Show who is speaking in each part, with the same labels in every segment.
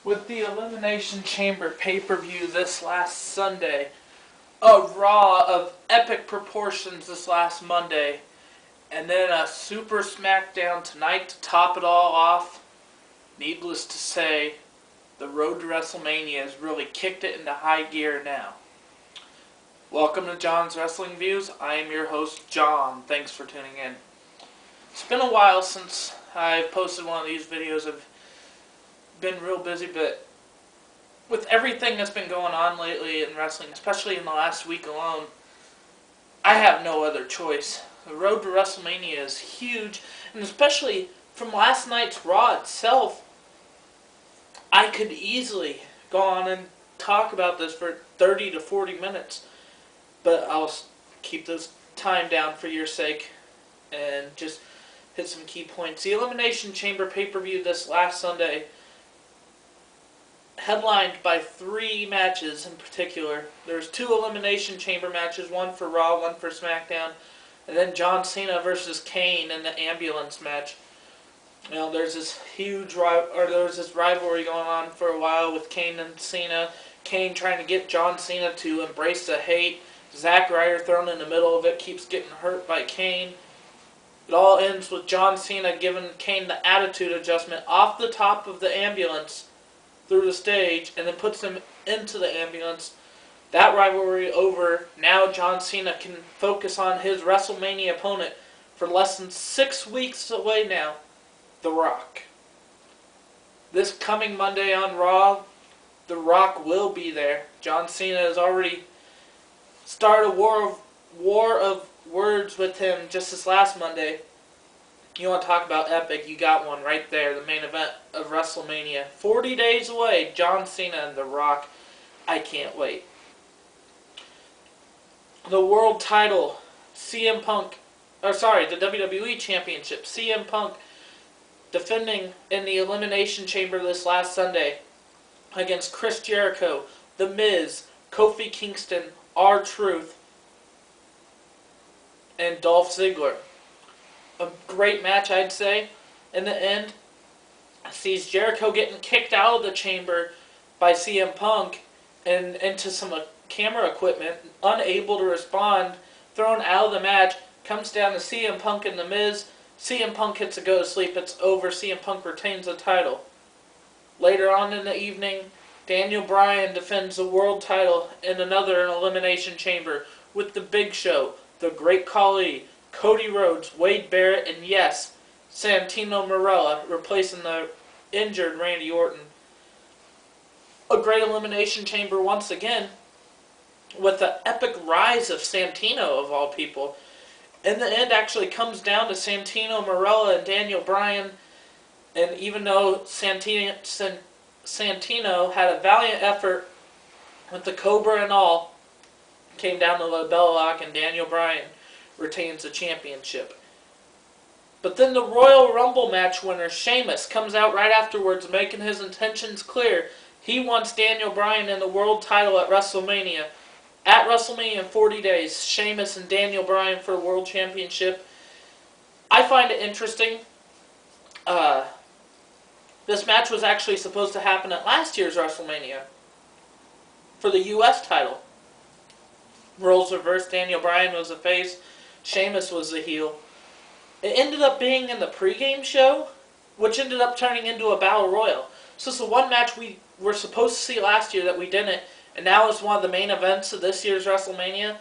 Speaker 1: With the Elimination Chamber pay-per-view this last Sunday, a Raw of epic proportions this last Monday, and then a Super SmackDown tonight to top it all off, needless to say, the road to WrestleMania has really kicked it into high gear now. Welcome to John's Wrestling Views. I am your host, John. Thanks for tuning in. It's been a while since I've posted one of these videos. I've been real busy, but with everything that's been going on lately in wrestling, especially in the last week alone, I have no other choice. The road to WrestleMania is huge, and especially from last night's Raw itself, I could easily go on and talk about this for 30 to 40 minutes, but I'll keep this time down for your sake and just hit some key points. The Elimination Chamber pay-per-view this last Sunday, headlined by 3 matches in particular. There's 2 Elimination Chamber matches, one for Raw, one for SmackDown, and then John Cena versus Kane in the ambulance match. You know, there's this rivalry going on for a while with Kane and Cena. Kane trying to get John Cena to embrace the hate. Zack Ryder thrown in the middle of it, keeps getting hurt by Kane. It all ends with John Cena giving Kane the attitude adjustment off the top of the ambulance through the stage, and then puts him into the ambulance. That rivalry over. Now John Cena can focus on his WrestleMania opponent for less than 6 weeks away now, The Rock. This coming Monday on Raw, The Rock will be there. John Cena has already started a war of words with him just this last Monday. You want to talk about epic, you got one right there, the main event of WrestleMania. 40 days away, John Cena and The Rock. I can't wait. The world title, the WWE Championship, CM Punk defending in the Elimination Chamber this last Sunday against Chris Jericho, The Miz, Kofi Kingston, R-Truth, and Dolph Ziggler. A great match, I'd say. In the end, sees Jericho getting kicked out of the chamber by CM Punk and into some camera equipment, unable to respond, thrown out of the match, comes down to CM Punk and The Miz. CM Punk hits a go to sleep, it's over, CM Punk retains the title. Later on in the evening, Daniel Bryan defends the world title in another Elimination Chamber with The Big Show, The Great Khali, Cody Rhodes, Wade Barrett, and yes, Santino Marella replacing the injured Randy Orton. A great Elimination Chamber once again, with the epic rise of Santino of all people. In the end, actually comes down to Santino Marella and Daniel Bryan, and even though Santino had a valiant effort with the Cobra and all, came down to the Bella Lock, and Daniel Bryan retains the championship. But then the Royal Rumble match winner, Sheamus, comes out right afterwards making his intentions clear. He wants Daniel Bryan in the world title at WrestleMania. At WrestleMania in 40 days, Sheamus and Daniel Bryan for the world championship. I find it interesting. This match was actually supposed to happen at last year's WrestleMania for the U.S. title. Roles reversed. Daniel Bryan was the face. Sheamus was the heel. It ended up being in the pregame show, which ended up turning into a battle royal. So it's the one match we were supposed to see last year that we didn't, and now it's one of the main events of this year's WrestleMania.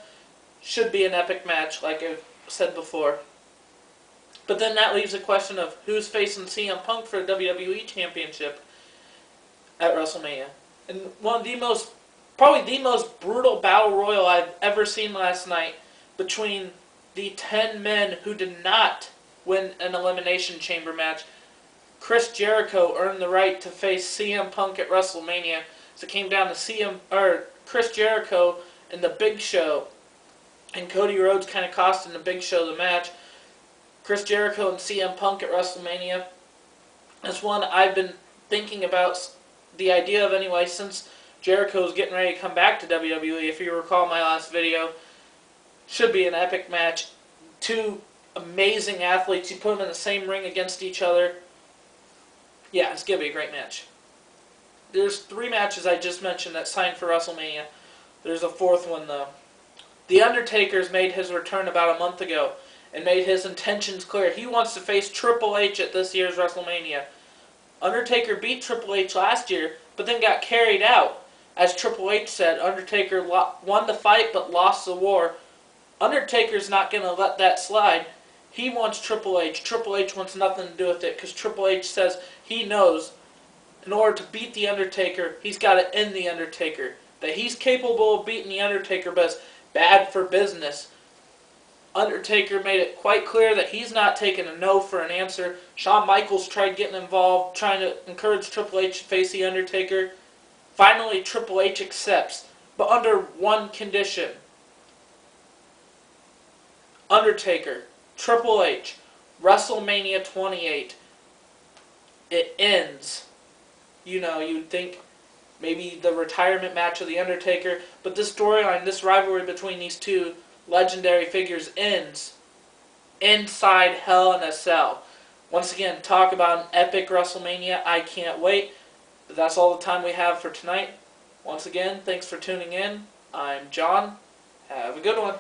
Speaker 1: Should be an epic match, like I've said before. But then that leaves a question of who's facing CM Punk for the WWE Championship at WrestleMania. And one of the probably the most brutal battle royal I've ever seen last night, between the 10 men who did not win an Elimination Chamber match. Chris Jericho earned the right to face CM Punk at WrestleMania. So it came down to Chris Jericho and The Big Show, and Cody Rhodes kind of costing The Big Show the match. Chris Jericho and CM Punk at WrestleMania. That's one I've been thinking about, the idea of anyway, since Jericho's getting ready to come back to WWE. If you recall my last video, should be an epic match. 2 amazing athletes. You put them in the same ring against each other. Yeah, it's going to be a great match. there's 3 matches I just mentioned that signed for WrestleMania. There's a 4th one, though. The Undertaker's made his return about a month ago and made his intentions clear. He wants to face Triple H at this year's WrestleMania. Undertaker beat Triple H last year, but then got carried out. As Triple H said, Undertaker won the fight but lost the war. Undertaker's not going to let that slide. He wants Triple H. Triple H wants nothing to do with it because Triple H says he knows in order to beat The Undertaker, he's got to end The Undertaker. That he's capable of beating The Undertaker, but it's bad for business. Undertaker made it quite clear that he's not taking a no for an answer. Shawn Michaels tried getting involved, trying to encourage Triple H to face The Undertaker. Finally, Triple H accepts, but under one condition. Undertaker, Triple H, WrestleMania 28. It ends. You know, you'd think maybe the retirement match of The Undertaker, but this storyline, this rivalry between these two legendary figures ends inside Hell in a Cell. Once again, talk about an epic WrestleMania. I can't wait. But that's all the time we have for tonight. Once again, thanks for tuning in. I'm John. Have a good one.